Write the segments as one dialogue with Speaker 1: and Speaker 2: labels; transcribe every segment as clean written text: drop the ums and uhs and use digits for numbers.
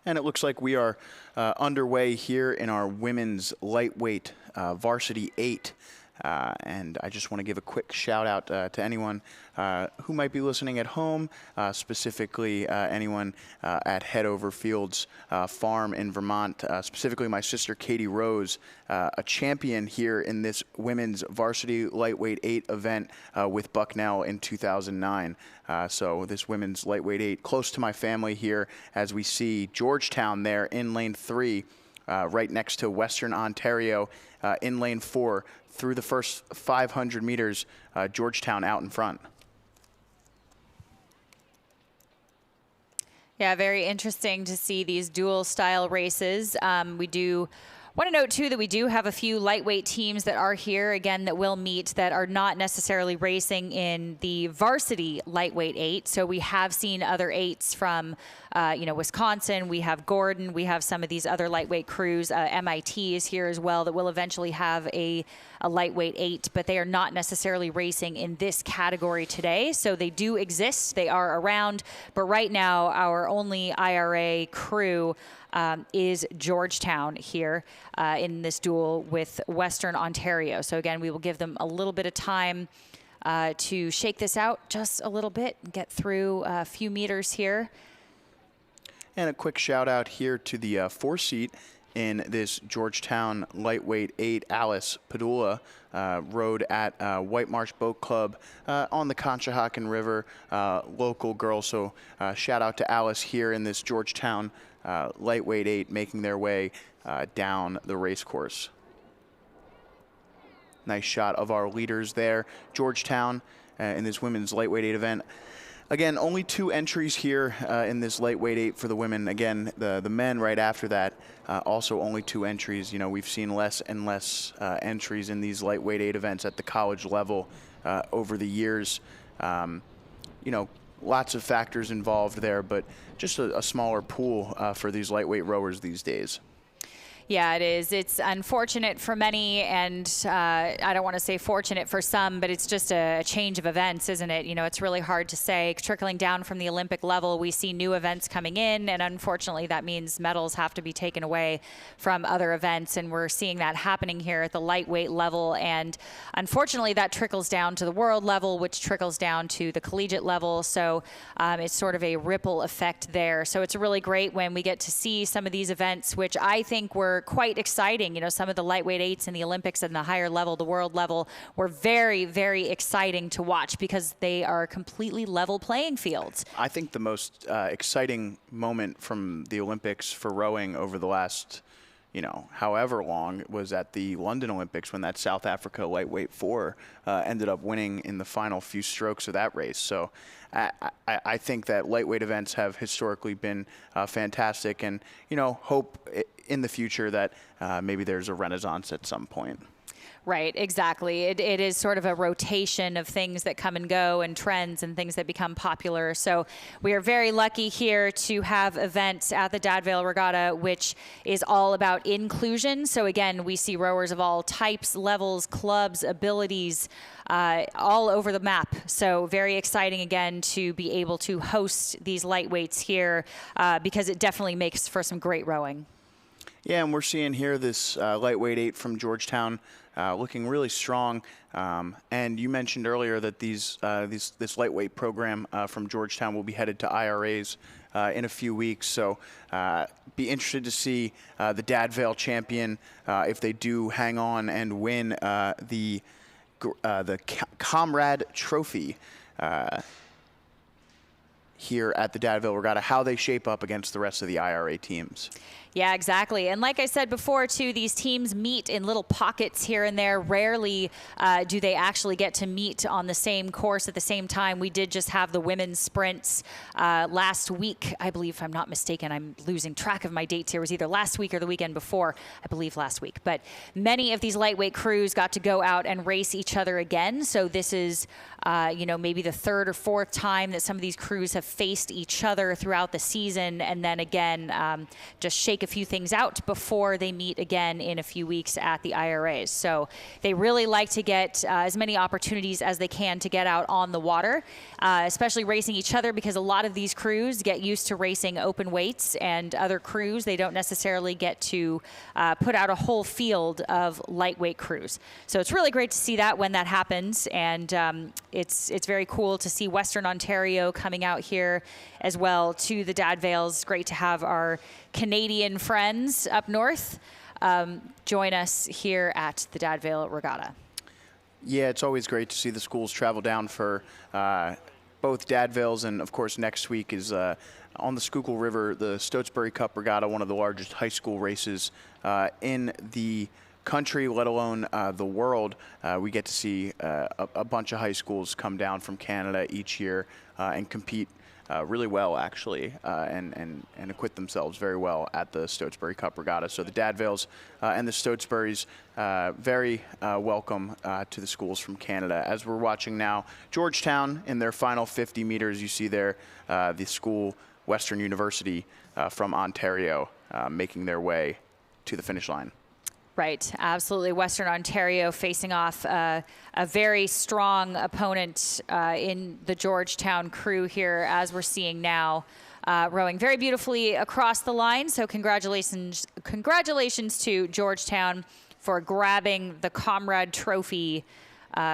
Speaker 1: And it looks like we are underway here in our women's lightweight varsity 8. And I just want to give a quick shout out to anyone who might be listening at home, specifically anyone at Head Over Fields Farm in Vermont, specifically my sister Katie Rose, a champion here in this women's varsity lightweight 8 event with Bucknell in 2009. So this women's lightweight 8, close to my family here, as we see Georgetown there in lane 3, right next to Western Ontario in lane 4. Through the first 500 meters, Georgetown out in front.
Speaker 2: Yeah, very interesting to see these dual style races. We do want to note too that we do have a few lightweight teams that are here again that will meet that are not necessarily racing in the varsity lightweight 8. So we have seen other 8s from Wisconsin. We have Gordon. We have some of these other lightweight crews. MIT is here as well that will eventually have a lightweight 8, but they are not necessarily racing in this category today. So they do exist. They are around. But right now, our only IRA crew is Georgetown here in this duel with Western Ontario. So again, we will give them a little bit of time to shake this out just a little bit and get through a few meters here.
Speaker 1: And a quick shout out here to the 4-seat in this Georgetown lightweight 8, Alice Padula, rode at White Marsh Boat Club on the Conshohocken River, local girl. So shout out to Alice here in this Georgetown lightweight 8, making their way down the race course. Nice shot of our leaders there. Georgetown in this women's lightweight 8 event. Again, only 2 entries here in this lightweight 8 for the women. Again, the men right after that, also only 2 entries. You know, we've seen less and less entries in these lightweight 8 events at the college level over the years. Lots of factors involved there, but just a smaller pool for these lightweight rowers these days.
Speaker 2: Yeah, it is. It's unfortunate for many, and I don't want to say fortunate for some, but it's just a change of events, isn't it? You know, it's really hard to say. Trickling down from the Olympic level, we see new events coming in, and unfortunately that means medals have to be taken away from other events, and we're seeing that happening here at the lightweight level, and unfortunately that trickles down to the world level, which trickles down to the collegiate level, so it's sort of a ripple effect there. So it's really great when we get to see some of these events, which I think were quite exciting. You know, some of the lightweight 8s in the Olympics and the higher level, the world level, were very, very exciting to watch because they are completely level playing fields.
Speaker 1: I think the most exciting moment from the Olympics for rowing over the last, however long, was at the London Olympics when that South Africa lightweight 4 ended up winning in the final few strokes of that race. So I think that lightweight events have historically been fantastic, and, hope in the future that maybe there's a renaissance at some point.
Speaker 2: Right, exactly. It is sort of a rotation of things that come and go and trends and things that become popular. So we are very lucky here to have events at the Vail Regatta, which is all about inclusion. So again, we see rowers of all types, levels, clubs, abilities, all over the map. So very exciting again to be able to host these lightweights here because it definitely makes for some great rowing.
Speaker 1: Yeah, and we're seeing here this lightweight 8 from Georgetown looking really strong. And you mentioned earlier that this lightweight program from Georgetown will be headed to IRAs in a few weeks. So be interested to see the Vail champion if they do hang on and win the Comrade Trophy here at the Vail Regatta, how they shape up against the rest of the IRA teams.
Speaker 2: Yeah, exactly. And like I said before, too, these teams meet in little pockets here and there. Rarely do they actually get to meet on the same course at the same time. We did just have the women's sprints last week, I believe, if I'm not mistaken. I'm losing track of my dates here. It was either last week or the weekend before, I believe last week. But many of these lightweight crews got to go out and race each other again. So this is, maybe the 3rd or 4th time that some of these crews have faced each other throughout the season. And then again, just shaking shake a few things out before they meet again in a few weeks at the IRAs. So they really like to get as many opportunities as they can to get out on the water, especially racing each other, because a lot of these crews get used to racing open weights, and other crews, they don't necessarily get to put out a whole field of lightweight crews. So it's really great to see that when that happens, and it's very cool to see Western Ontario coming out here as well to the Dad Vails. Great to have our Canadian friends up north join us here at the Dad Vail Regatta.
Speaker 1: Yeah, it's always great to see the schools travel down for both Dad Vails, and of course next week is on the Schuylkill River, the Stotesbury Cup Regatta, one of the largest high school races in the country, let alone the world. We get to see a bunch of high schools come down from Canada each year and compete really well, actually, and acquit themselves very well at the Stotesbury Cup Regatta. So the Dad Vails and the Stotesburys very welcome to the schools from Canada. As we're watching now, Georgetown in their final 50 meters, you see there the school, Western University from Ontario, making their way to the finish line.
Speaker 2: Right, absolutely. Western Ontario facing off a very strong opponent in the Georgetown crew here, as we're seeing now, rowing very beautifully across the line. So congratulations to Georgetown for grabbing the Comrade Trophy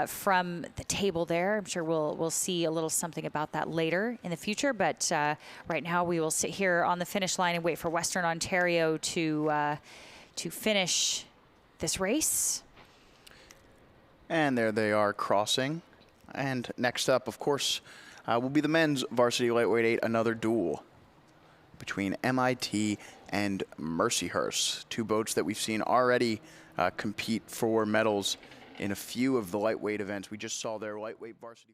Speaker 2: from the table there. I'm sure we'll see a little something about that later in the future, but right now we will sit here on the finish line and wait for Western Ontario to finish this race.
Speaker 1: And there they are crossing. And next up, of course, will be the men's varsity lightweight 8, another duel between MIT and Mercyhurst, two boats that we've seen already compete for medals in a few of the lightweight events. We just saw their lightweight varsity